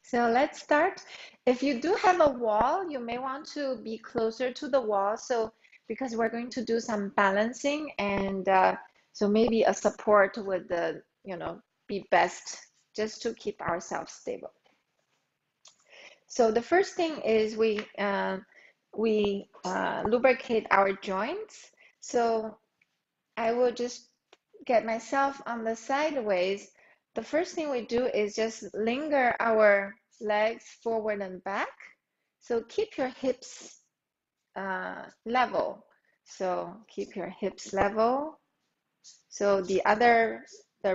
So let's start. If you do have a wall, you may want to be closer to the wall. So because we're going to do some balancing, and so maybe a support would, be best just to keep ourselves stable. So the first thing is we lubricate our joints. So I will just get myself on the sideways. The first thing we do is just linger our legs forward and back. So keep your hips level. So keep your hips level. So the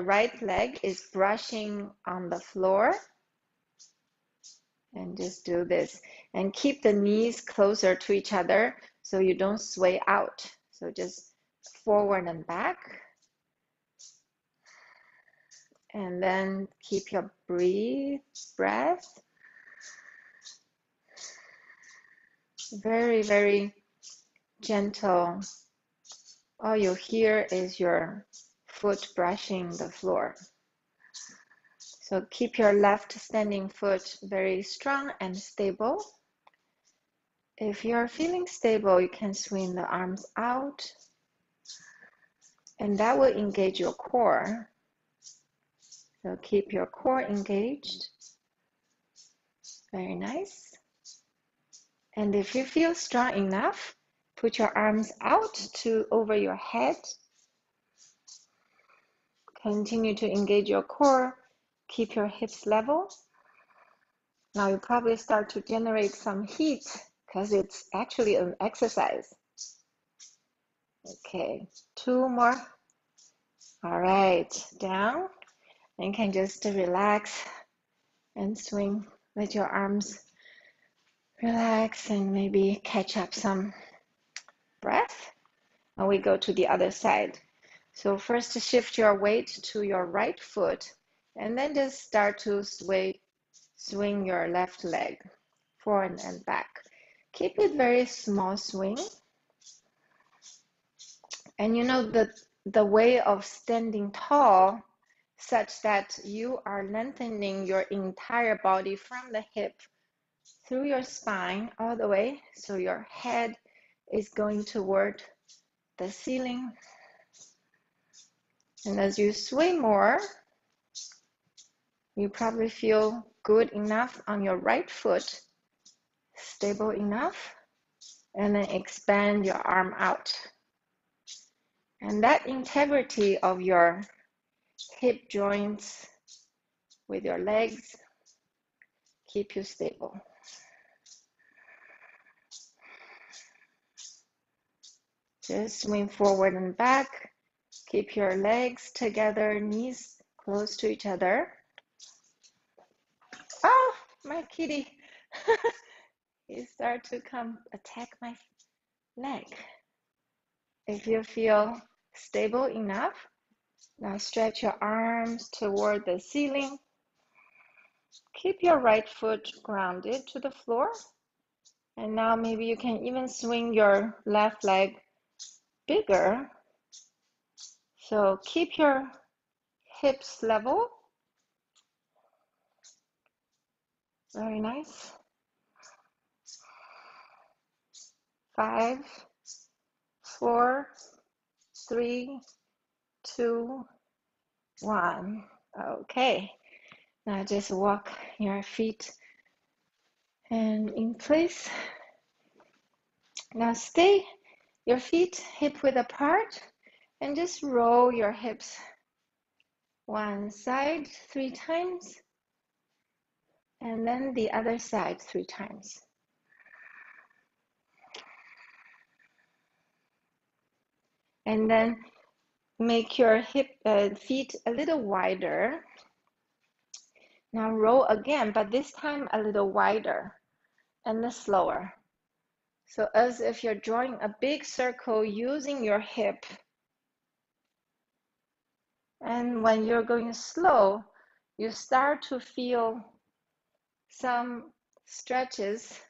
right leg is brushing on the floor. And just do this. And keep the knees closer to each other so you don't sway out. So just forward and back. And then keep your breath. Very, very gentle. All you hear is your foot brushing the floor. So keep your left standing foot very strong and stable. If you're feeling stable, you can swing the arms out. And that will engage your core. So keep your core engaged. Very nice. And if you feel strong enough, put your arms out to over your head. Continue to engage your core. Keep your hips level. Now you probably start to generate some heat because it's actually an exercise. Okay, 2 more. All right, down. And you can just relax and swing. Let your arms relax and maybe catch up some breath. And we go to the other side. So first shift your weight to your right foot and then just start to swing your left leg forward and back. Keep it very small swing. And you know the way of standing tall such that you are lengthening your entire body from the hip through your spine all the way. So your head is going toward the ceiling. And as you sway more, you probably feel good enough on your right foot, stable enough, and then expand your arm out. And that integrity of your hip joints with your legs keep you stable. Just swing forward and back. Keep your legs together, knees close to each other. Oh, my kitty. He start to come attack my leg. If you feel stable enough, now stretch your arms toward the ceiling. Keep your right foot grounded to the floor. And now maybe you can even swing your left leg bigger. So keep your hips level. Very nice. 5, 4, 3, 2, 1. Okay. Now just walk your feet and in place. Now stay your feet hip width apart and just roll your hips one side 3 times and then the other side 3 times. And then make your feet a little wider. Now roll again, but this time a little wider and then slower. So as if you're drawing a big circle using your hip. And when you're going slow, you start to feel some stretches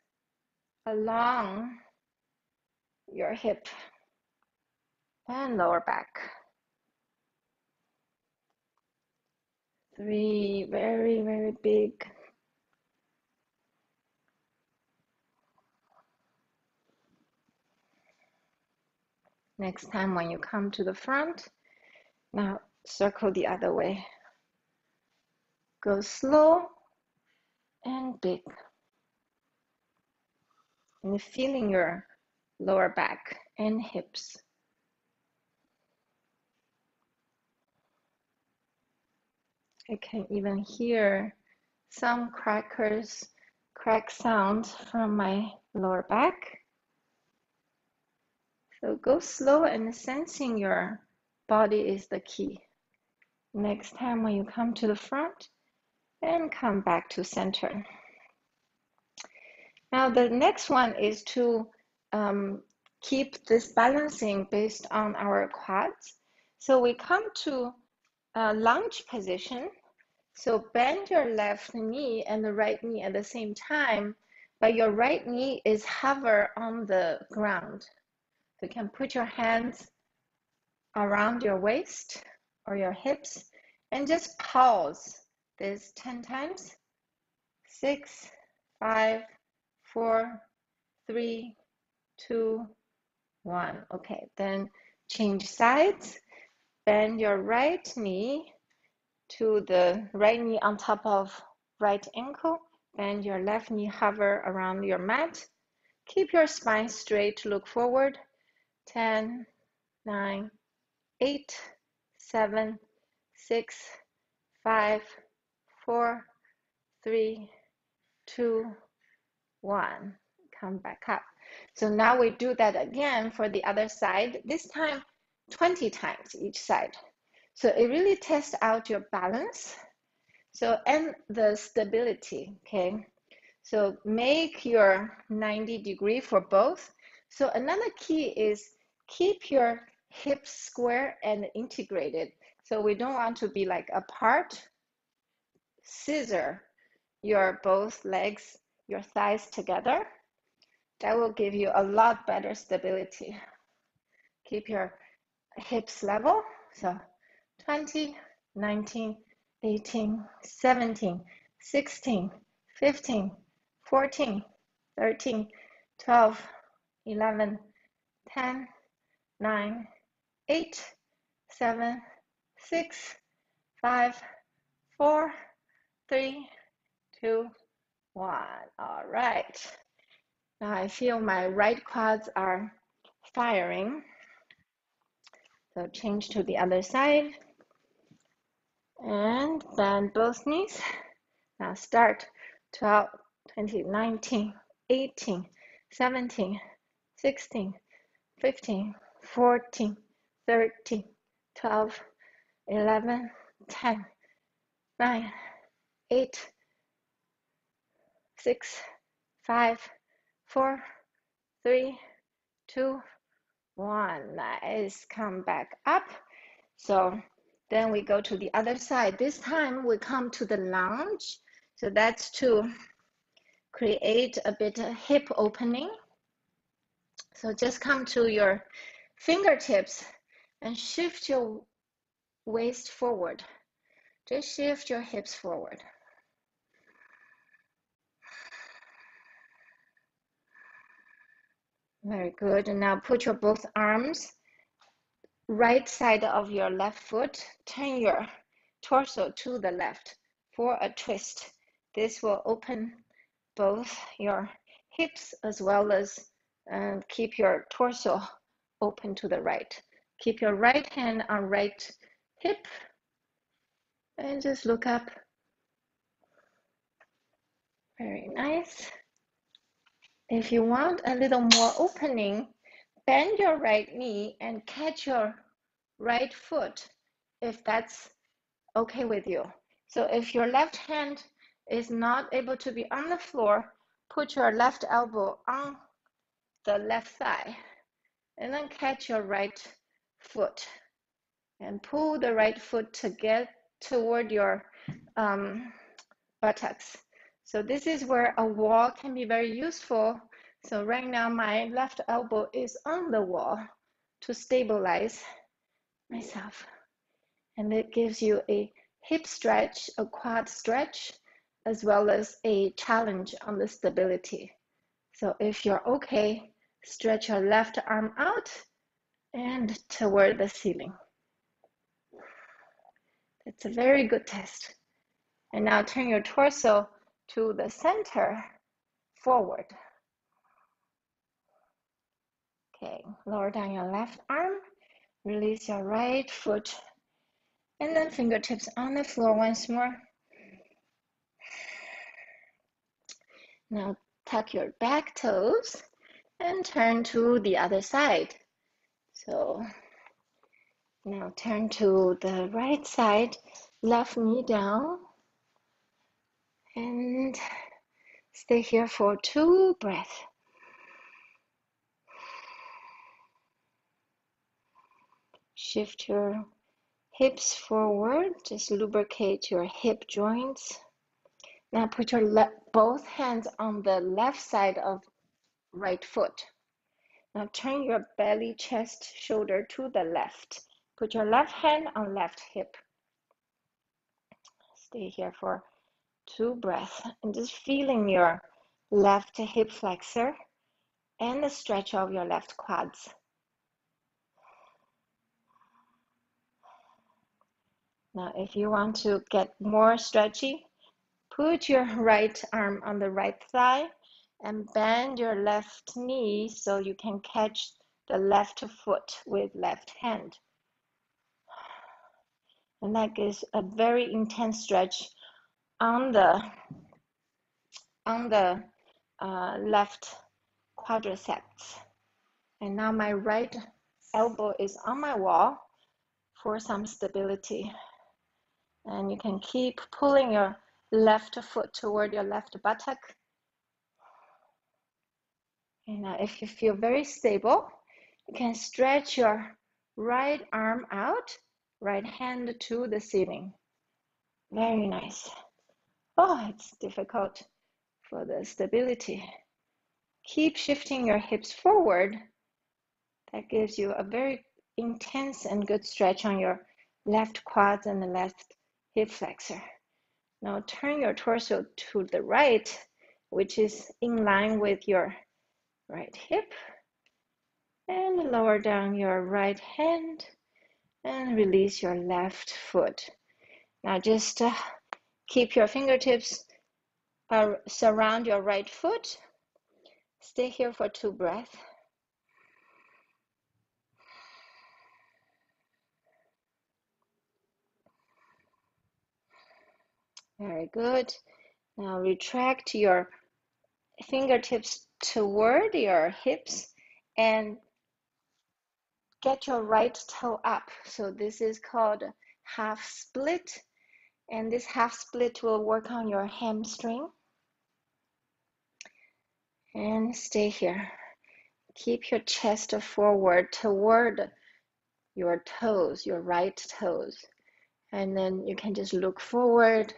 along your hip and lower back. 3 very, very big Next time when you come to the front, now circle the other way. Go slow and big. And feeling your lower back and hips. I can even hear some crack sound from my lower back. So go slow and sensing your body is the key. Next time when you come to the front and come back to center. Now the next one is to keep this balancing based on our quads. So we come to a lunge position. So bend your left knee and the right knee at the same time, but your right knee is hover on the ground. So you can put your hands around your waist or your hips and just pause this 10 times. 6, 5, 4, 3, 2, 1. Okay, then change sides. Bend your right knee to the right knee on top of right ankle. Bend your left knee, hover around your mat. Keep your spine straight, look forward. 10, 9, 8, 7, 6, 5, 4, 3, 2, 1. Come back up. So now we do that again for the other side, this time 20 times each side. So it really tests out your balance. So, and the stability, okay? So make your 90-degree for both. So another key is keep your hips square and integrated. So we don't want to be like apart. Scissor your both legs, your thighs together. That will give you a lot better stability. Keep your hips level. So 20, 19, 18, 17, 16, 15, 14, 13, 12, 11, 10, 9, 8, 7, 6, 5, 4, 3, 2, 1. All right. Now I feel my right quads are firing. So change to the other side. And bend both knees. Now start 12, 20, 19, 18, 17, 16, 15, 14, 13, 12, 11, 10, 9, 8, 6, 5, 4, 3, 2, 1. Nice. Come back up. So then we go to the other side. This time we come to the lunge. So that's to create a bit of hip opening. So just come to your fingertips and shift your waist forward. Just shift your hips forward. Very good. And now put your both arms right side of your left foot. Turn your torso to the left for a twist. This will open both your hips as well as keep your torso open to the right. Keep your right hand on right hip and just look up. Very nice. If you want a little more opening, bend your right knee and catch your right foot if that's okay with you. So if your left hand is not able to be on the floor, put your left elbow on the left thigh and then catch your right foot and pull the right foot to get toward your buttocks. So this is where a wall can be very useful. So right now my left elbow is on the wall to stabilize myself. And it gives you a hip stretch, a quad stretch, as well as a challenge on the stability. So if you're okay, stretch your left arm out and toward the ceiling. It's a very good test. And now turn your torso to the center, forward. Okay, lower down your left arm, release your right foot, and then fingertips on the floor once more. Now tuck your back toes and turn to the other side. So now turn to the right side, left knee down, and stay here for 2 breaths. Shift your hips forward, just lubricate your hip joints. Now put your both hands on the left side of right foot. Now turn your belly, chest, shoulder to the left. Put your left hand on left hip. Stay here for 2 breaths and just feeling your left hip flexor and the stretch of your left quads. Now, if you want to get more stretchy, put your right arm on the right thigh and bend your left knee so you can catch the left foot with left hand. And that gives a very intense stretch on the left quadriceps. And now my right elbow is on my wall for some stability. And you can keep pulling your left foot toward your left buttock. And if you feel very stable, you can stretch your right arm out, right hand to the ceiling. Very nice. Oh, it's difficult for the stability. Keep shifting your hips forward. That gives you a very intense and good stretch on your left quads and the left hip flexor. Now turn your torso to the right, which is in line with your right hip, and lower down your right hand and release your left foot. Now just keep your fingertips surround your right foot. Stay here for 2 breaths. Very good. Now retract your fingertips toward your hips and get your right toe up. So this is called half split, and this half split will work on your hamstring. And stay here. Keep your chest forward toward your toes, your right toes. And then you can just look forward.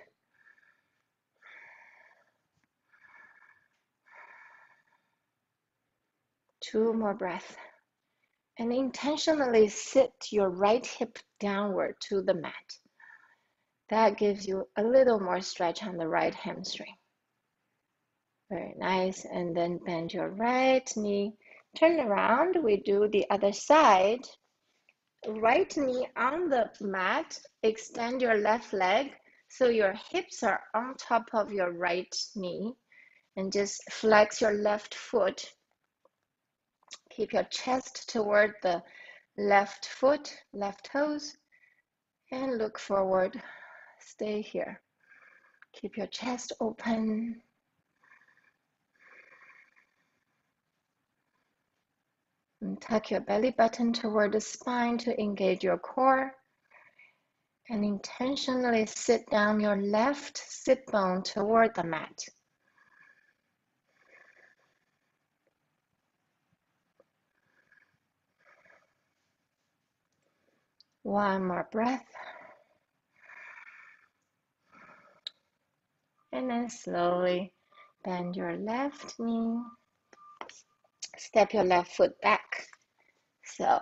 Two more breaths. And intentionally sit your right hip downward to the mat. That gives you a little more stretch on the right hamstring. Very nice. And then bend your right knee. Turn around. We do the other side. Right knee on the mat. Extend your left leg so your hips are on top of your right knee. And just flex your left foot. Keep your chest toward the left foot, left toes, and look forward. Stay here. Keep your chest open. And tuck your belly button toward the spine to engage your core. And intentionally sit down your left sit bone toward the mat. One more breath. And then slowly bend your left knee. Step your left foot back. So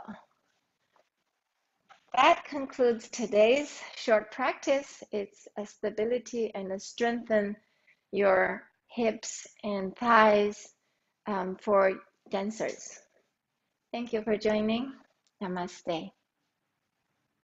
that concludes today's short practice. It's a stability and a strengthen your hips and thighs for dancers. Thank you for joining. Namaste.